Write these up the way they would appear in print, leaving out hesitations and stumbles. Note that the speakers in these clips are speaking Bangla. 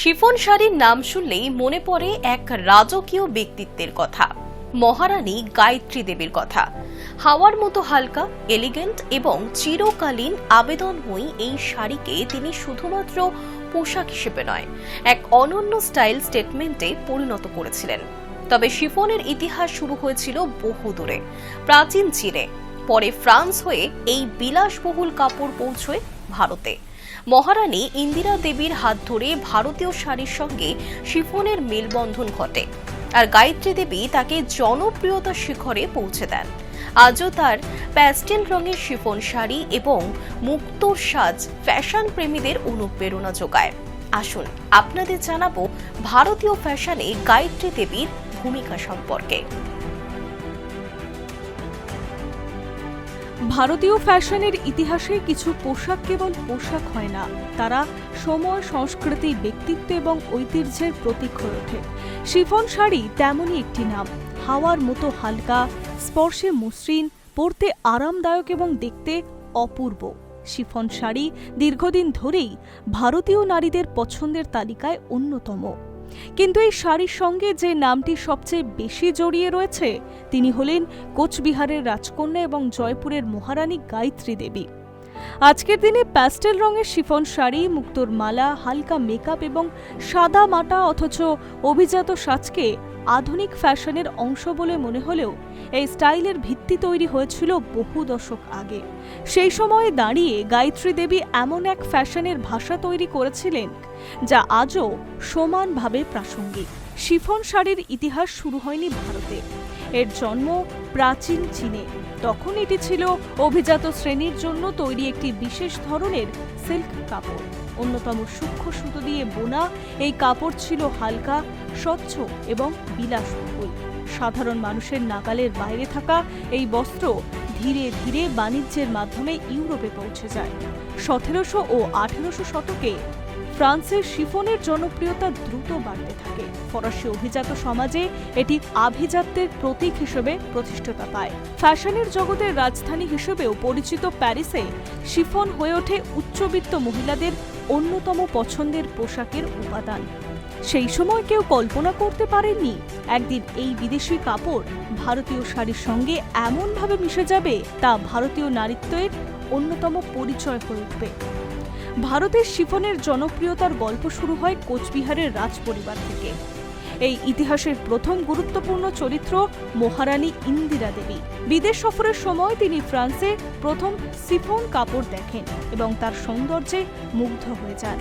শিফন শাড়ির নাম শুনলেই মনে পড়ে এক রাজকীয় ব্যক্তিত্বের কথা, মহারানী গায়ত্রী দেবীর কথা। হাওয়ার মতো হালকা, এলিগেন্ট এবং চিরকালীন আবেদনময়ী এই শাড়িকে তিনি শুধুমাত্র পোশাক হিসেবে নয়, এক অনন্য স্টাইল স্টেটমেন্টে পরিণত করেছিলেন। তবে শিফনের ইতিহাস শুরু হয়েছিল বহু দূরে, প্রাচীন চীনে। পরে ফ্রান্স হয়ে এই বিলাসবহুল কাপড় পৌঁছয় ভারতে। মহারানী ইন্দিরা দেবীর হাত ধরে ভারতীয় শাড়ির সঙ্গে শিফনের মেলবন্ধন ঘটে, আর গায়ত্রী দেবী তাকে জনপ্রিয়তার শিখরে পৌঁছে দেন। আজও তার প্যাস্টেল রঙের শিফন শাড়ি এবং মুক্তোর সাজ ফ্যাশন প্রেমীদের অনুপ্রেরণা যোগায়। আসুন আপনাদের জানাবো ভারতীয় ফ্যাশনে গায়ত্রী দেবীর ভূমিকা সম্পর্কে। ভারতীয় ফ্যাশনের ইতিহাসে কিছু পোশাক কেবল পোশাক হয় না, তারা সময়, সংস্কৃতি, ব্যক্তিত্ব এবং ঐতিহ্যের প্রতীক হয়ে ওঠে। শিফন শাড়ি তেমনই একটি নাম। হাওয়ার মতো হালকা, স্পর্শে মসৃণ, পরতে আরামদায়ক এবং দেখতে অপূর্ব। শিফন শাড়ি দীর্ঘদিন ধরেই ভারতীয় নারীদের পছন্দের তালিকায় অন্যতম। কিন্তু এই শাড়ির সঙ্গে যে নামটি সবচেয়ে বেশি জড়িয়ে রয়েছে তিনি হলেন কোচবিহারের রাজকন্যা এবং জয়পুরের মহারানী গায়ত্রী দেবী। আজকের দিনে প্যাস্টেল রঙের শিফন শাড়ি, মুক্তোর মালা, হালকা মেকআপ এবং সাদা মাটা অথচ অভিজাত সাজকে আধুনিক ফ্যাশনের অংশ বলে মনে হলেও এই স্টাইলের ভিত্তি তৈরি হয়েছিল বহু দশক আগে। সেই সময়ে দাঁড়িয়ে গায়ত্রী দেবী এমন এক ফ্যাশনের ভাষা তৈরি করেছিলেন যা আজও সমানভাবে প্রাসঙ্গিক। শিফন শাড়ির ইতিহাস শুরু হয়নি ভারতে, এর জন্ম প্রাচীন চীনে। তখন এটি ছিল অভিজাত শ্রেণীর জন্য তৈরি একটি বিশেষ ধরনের সিল্ক কাপড়। অন্যতম সূক্ষ্ম সুতো দিয়ে বোনা এই কাপড় ছিল হালকা, স্বচ্ছ এবং বিলাসবহুল। সাধারণ মানুষের নাগালের বাইরে থাকা এই বস্ত্র ধীরে ধীরে বাণিজ্যের মাধ্যমে ইউরোপে পৌঁছে যায়। 1700 ও 1800 শতকে ফ্রান্সের শিফনের জনপ্রিয়তা দ্রুত বাড়তে থাকে। ফরাসি অভিজাত সমাজে এটি আভিজাত্যের প্রতীক হিসেবে প্রতিষ্ঠাতা পায়। ফ্যাশনের জগতের রাজধানী হিসেবেও পরিচিত প্যারিসে শিফন হয়ে ওঠে উচ্চবিত্ত মহিলাদের অন্যতম পছন্দের পোশাকের উপাদান। সেই সময় কেউ কল্পনা করতে পারেননি একদিন এই বিদেশি কাপড় ভারতীয় শাড়ির সঙ্গে এমনভাবে মিশে যাবে তা ভারতীয় নারীত্বের অন্যতম পরিচয় হয়ে উঠবে। ভারতের শিফনের জনপ্রিয়তার গল্প শুরু হয় কোচবিহারের রাজপরিবার থেকে। এই ইতিহাসের প্রথম গুরুত্বপূর্ণ চরিত্র মহারানী ইন্দিরা দেবী। বিদেশ সফরের সময় তিনি ফ্রান্সে প্রথম শিফন কাপড় দেখেন এবং তার সৌন্দর্যে মুগ্ধ হয়ে যান।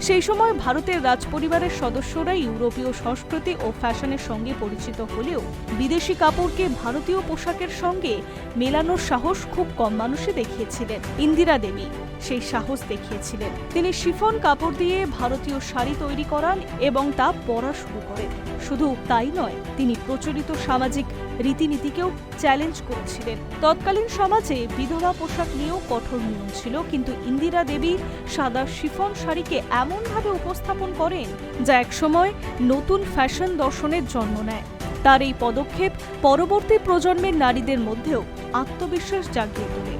সেই সময় ভারতের রাজপরিবারের সদস্যরা ইউরোপীয় সংস্কৃতি ও ফ্যাশনের সঙ্গে পরিচিত হলেও বিদেশি কাপড়কে ভারতীয় পোশাকের সঙ্গে মেলানোর সাহস খুব কম মানুষই দেখিয়েছিলেন। ইন্দিরা দেবী সেই সাহস দেখিয়েছিলেন। তিনি শিফন কাপড় দিয়ে ভারতীয় শাড়ি তৈরি করান এবং তা পরা শুরু করেন। শুধু তাই নয়, তিনি প্রচলিত সামাজিক রীতিনীতিকেও চ্যালেঞ্জ করেছিলেন। তৎকালীন সমাজে বিধবা পোশাক নিয়েও কঠোর নিয়ম ছিল, কিন্তু ইন্দিরা দেবী সাদা শিফন শাড়িকে এমনভাবে উপস্থাপন করেন যা একসময় নতুন ফ্যাশন দর্শনের জন্ম নেয়। তার এই পদক্ষেপ পরবর্তী প্রজন্মের নারীদের মধ্যেও আত্মবিশ্বাস জাগিয়ে তোলে।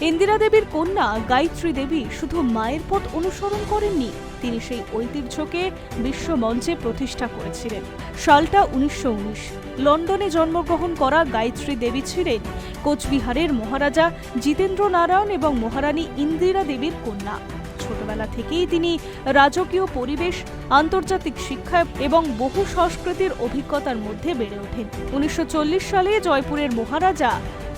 ইন্দিরা দেবীর কন্যা গায়ত্রী দেবী শুধু মায়ের পথ অনুসরণ করেননি, তিনি সেই ঐতিহ্যকে বিশ্বমঞ্চে প্রতিষ্ঠা করেছিলেন। সালটা 1919। লন্ডনে জন্মগ্রহণ করা গায়ত্রী দেবী ছিলেন কোচবিহারের মহারাজা জিতেন্দ্র নারায়ণ এবং মহারানী ইন্দিরা দেবীর কন্যা। ছোটবেলা থেকেই তিনি রাজকীয় পরিবেশ, আন্তর্জাতিক শিক্ষা এবং বহু সংস্কৃতির অভিজ্ঞতার মধ্যে বেড়ে ওঠেন। 1940 সালে জয়পুরের মহারাজা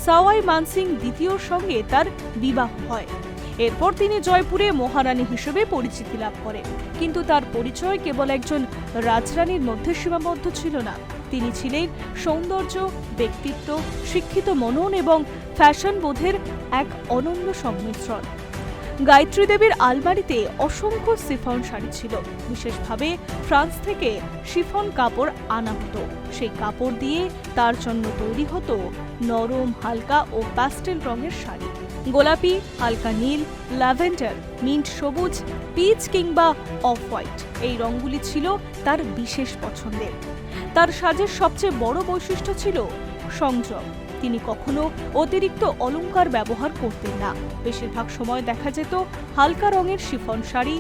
সাওয়াই মানসিং দ্বিতীয়র সঙ্গে তার বিবাহ হয়। এরপর তিনি জয়পুরে মহারানী হিসেবে পরিচিতি লাভ করেন। কিন্তু তার পরিচয় কেবল একজন রাজরানীর মধ্যে সীমাবদ্ধ ছিল না। তিনি ছিলেন সৌন্দর্য, ব্যক্তিত্ব, শিক্ষিত মনন এবং ফ্যাশন বোধের এক অনন্য সংমিশ্রণ। গায়ত্রী দেবীর আলমারিতে অসংখ্য শিফন শাড়ি ছিল। বিশেষভাবে ফ্রান্স থেকে শিফন কাপড় আনা হতো। সেই কাপড় দিয়ে তার জন্য তৈরি হতো নরম, হালকা ও প্যাস্টেল রঙের শাড়ি। গোলাপি, হালকা নীল, ল্যাভেন্ডার, মিন্ট সবুজ, পিচ কিংবা অফ হোয়াইট এই রঙগুলি ছিল তার বিশেষ পছন্দের। তার সাজের সবচেয়ে বড় বৈশিষ্ট্য ছিল সংযম। তিনি কখনো অতিরিক্ত অলংকার ব্যবহার করতেন না। বেশিরভাগ সময় দেখা যেত হালকা রঙের শিফন শাড়ি,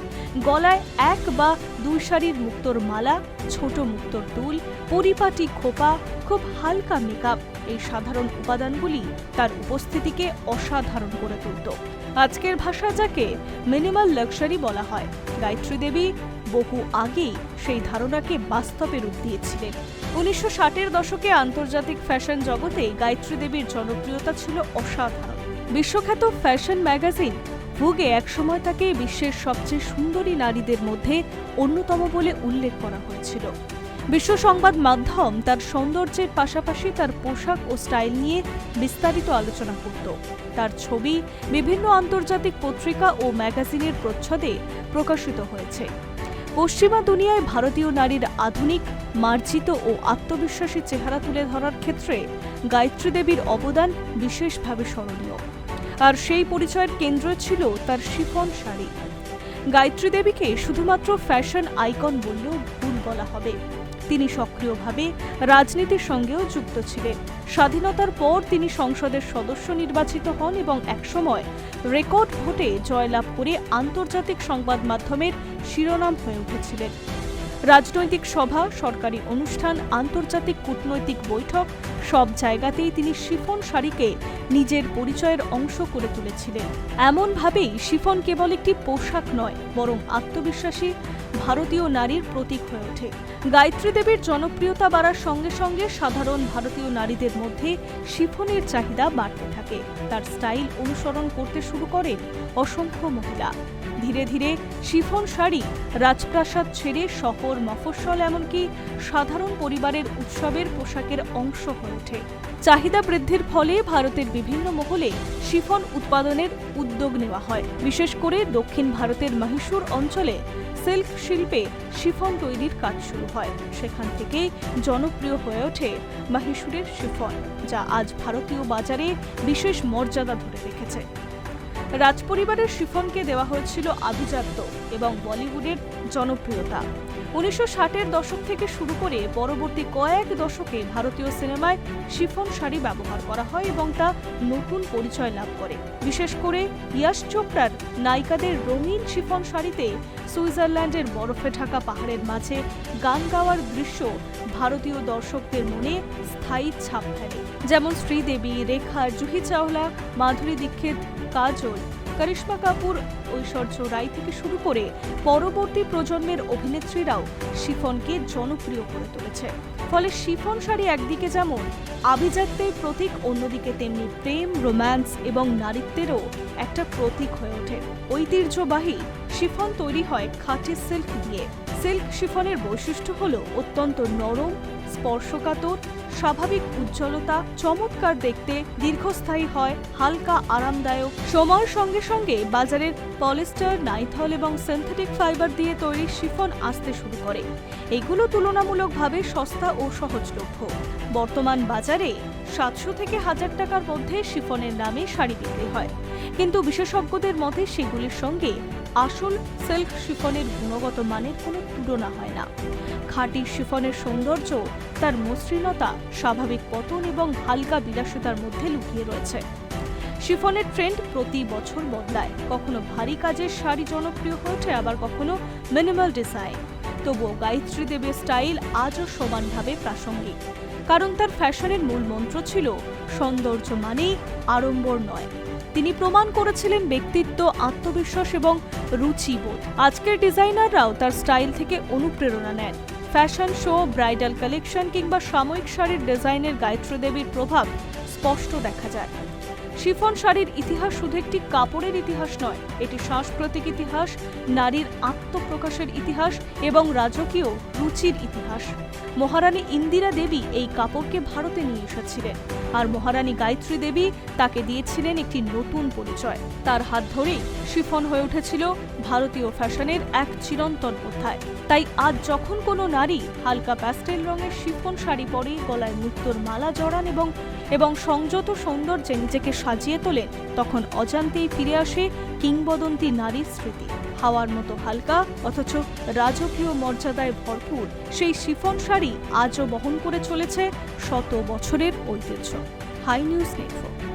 গলায় 1 বা 2 সারির মুক্তোর মালা, ছোট মুক্তোর দুল, পরিপাটি খোপা, খুব হালকা মেকআপ। এই সাধারণ উপাদানগুলি তার উপস্থিতিকে অসাধারণ করে তুলত। আজকের ভাষায় যাকে মিনিমাল লাক্সারি বলা হয়, গায়ত্রী দেবী বহু আগেই সেই ধারণাকে বাস্তবে রূপ দিয়েছিলেন। 1960-এর দশকে আন্তর্জাতিক ফ্যাশন জগতে গায়ত্রী দেবীর জনপ্রিয়তা ছিল অসাধারণ। বিশ্বখ্যাত ফ্যাশন ম্যাগাজিন ভোগে একসময় তাকে বিশ্বের সবচেয়ে সুন্দরী নারীদের মধ্যে অন্যতম বলে উল্লেখ করা হয়েছিল। বিশ্ব সংবাদ মাধ্যম তার সৌন্দর্যের পাশাপাশি তার পোশাক ও স্টাইল নিয়ে বিস্তারিত আলোচনা করত। তার ছবি বিভিন্ন আন্তর্জাতিক পত্রিকা ও ম্যাগাজিনের প্রচ্ছদে প্রকাশিত হয়েছে। পশ্চিমা দুনিয়ায় ভারতীয় নারীর আধুনিক, মার্জিত ও আত্মবিশ্বাসী চেহারা তুলে ধরার ক্ষেত্রে গায়ত্রী দেবীর অবদান বিশেষভাবে স্মরণীয়। আর সেই পরিচয়ের কেন্দ্র ছিল তার শিফন শাড়ি। গায়ত্রী দেবীকে শুধুমাত্র ফ্যাশন আইকন বললেও ভুল বলা হবে। তিনি সক্রিয়ভাবে রাজনীতির সঙ্গেও যুক্ত ছিলেন। স্বাধীনতার পর তিনি সংসদের সদস্য নির্বাচিত হন এবং একসময় রেকর্ড ভোটে জয়লাভ করে আন্তর্জাতিক সংবাদ মাধ্যমের শিরোনাম হয়ে উঠেছিলেন। রাজনৈতিক সভা, সরকারি অনুষ্ঠান, আন্তর্জাতিক কূটনৈতিক বৈঠক সব জায়গাতেই তিনি শিফন শাড়িকে নিজের পরিচয়ের অংশ করে তুলেছিলেন। এমনভাবেই শিফন কেবল একটি পোশাক নয়, বরং আত্মবিশ্বাসী ভারতীয় নারীর প্রতীক হয়ে ওঠে। গায়ত্রী দেবীর জনপ্রিয়তা বাড়ার সঙ্গে সঙ্গে সাধারণ ভারতীয় নারীদের মধ্যে শিফনের চাহিদা বাড়তে থাকে। তার স্টাইল অনুসরণ করতে শুরু করেন অসংখ্য মহিলা। ধীরে ধীরে শিফন শাড়ি রাজপ্রাসাদ ছেড়ে শহর, মফস্বল, এমনকি সাধারণ পরিবারের উৎসবের পোশাকের অংশ হয়ে ওঠে। চাহিদা বৃদ্ধির ফলে ভারতের বিভিন্ন মহলে শিফন উৎপাদনের উদ্যোগ নেওয়া হয়। বিশেষ করে দক্ষিণ ভারতের মহীশূর অঞ্চলে সিল্ক শিল্পে শিফন তৈরির কাজ শুরু হয়। সেখান থেকেই জনপ্রিয় হয়ে ওঠে মহীশূরের শিফন, যা আজ ভারতীয় বাজারে বিশেষ মর্যাদা ধরে রেখেছে। রাজপরিবারের শিফনকে দেওয়া হয়েছিল আভিজাত্য এবং বলিউডের জনপ্রিয়তা। 1960-এর দশক থেকে শুরু করে পরবর্তী কয়েক দশকে ভারতীয় সিনেমায় শিফন শাড়ি ব্যবহার করা হয় এবং তা নতুন পরিচয় লাভ করে। বিশেষ করে ইয়াশ চোপড়ার নায়িকাদের রঙিন শিফন শাড়িতে সুইজারল্যান্ডের বরফে ঢাকা পাহাড়ের মাঝে গান গাওয়ার দৃশ্য ভারতীয় দর্শকদের মনে স্থায়ী ছাপ ফেলে। যেমন শ্রীদেবী, রেখা, জুহি চাওলা, মাধুরী দীক্ষিত, কাজল, করিশ্মা কাপুর, ঐশ্বর্য রায় থেকে শুরু করে পরবর্তী প্রজন্মের অভিনেত্রীরাও শিফনকে জনপ্রিয় করে তুলেছে। ফলে শিফন শাড়ি একদিকে যেমন আভিজাত্যের প্রতীক, অন্যদিকে তেমনি প্রেম, রোম্যান্স এবং নারীত্বেরও একটা প্রতীক হয়ে ওঠে। ঐতিহ্যবাহী শিফন তৈরি হয় খাঁটি সিল্ক দিয়ে। সিল্ক শিফনের বৈশিষ্ট্য হলো অত্যন্ত নরম, স্পর্শকাতর, স্বাভাবিক উজ্জ্বলতা, চমৎকার দেখতে, দীর্ঘস্থায়ী হয়, হালকা, আরামদায়ক। সময়ের সঙ্গে সঙ্গে বাজারের পলিস্টার, নাইথল এবং সিনথেটিক ফাইবার দিয়ে তৈরি শিফন আসতে শুরু করে। এগুলো তুলনামূলকভাবে সস্তা ও সহজলভ্য। বর্তমান বাজারে 700 থেকে 1000 টাকার মধ্যে শিফনের নামে শাড়ি বিক্রি হয়, কিন্তু বিশেষজ্ঞদের মতে সেগুলির সঙ্গে আসল সিল্ক শিফনের গুণগত মানের কোনো তুলনা হয় না। খাঁটি শিফনের সৌন্দর্য তার মসৃণতা, স্বাভাবিক পতন এবং হালকা বিলাসিতার মধ্যে লুকিয়ে রয়েছে। শিফনের ট্রেন্ড প্রতি বছর বদলায়। কখনো ভারী কাজের শাড়ি জনপ্রিয় হয়ে ওঠে, আবার কখনো মিনিমাল ডিজাইন। তবুও গায়ত্রী দেবীর স্টাইল আজও সমানভাবে প্রাসঙ্গিক, কারণ তার ফ্যাশনের মূল মন্ত্র ছিল সৌন্দর্য মানেই আড়ম্বর নয়। তিনি প্রমাণ করেছিলেন ব্যক্তিত্ব, আত্মবিশ্বাস এবং রুচিবোধ। আজকের ডিজাইনাররাও তার স্টাইল থেকে অনুপ্রেরণা নেন। ফ্যাশন শো, ব্রাইডাল কালেকশন কিংবা সাময়িক শাড়ির ডিজাইনের গায়ত্রী দেবীর প্রভাব স্পষ্ট দেখা যায়। শিফন শাড়ির ইতিহাস শুধু একটি কাপড়ের ইতিহাস নয়, এটি সাংস্কৃতিক ইতিহাস, নারীর আত্মপ্রকাশের ইতিহাস এবং রাজকীয় রুচির ইতিহাস। মহারানী ইন্দিরা দেবী এই কাপড়কে ভারতে নিয়ে এসেছিলেন, আর মহারানী গায়ত্রী দেবী তাকে দিয়েছিলেন একটি নতুন পরিচয়। তার হাত ধরেই শিফন হয়ে উঠেছিল ভারতীয় ফ্যাশনের এক চিরন্তন অধ্যায়। তাই আজ যখন কোনো নারী হালকা প্যাস্টেল রঙের শিফন শাড়ি পরে, গলায় মুক্তোর মালা জড়ান এবং সংযত সৌন্দর্যে নিজেকে সাজিয়ে তোলেন, তখন অজান্তেই ফিরে আসে কিংবদন্তি নারীর স্মৃতি। হাওয়ার মতো হালকা অথচ রাজকীয় মর্যাদায় ভরপুর সেই শিফন শাড়ি আজও বহন করে চলেছে শত বছরের ঐতিহ্য। Hi news network.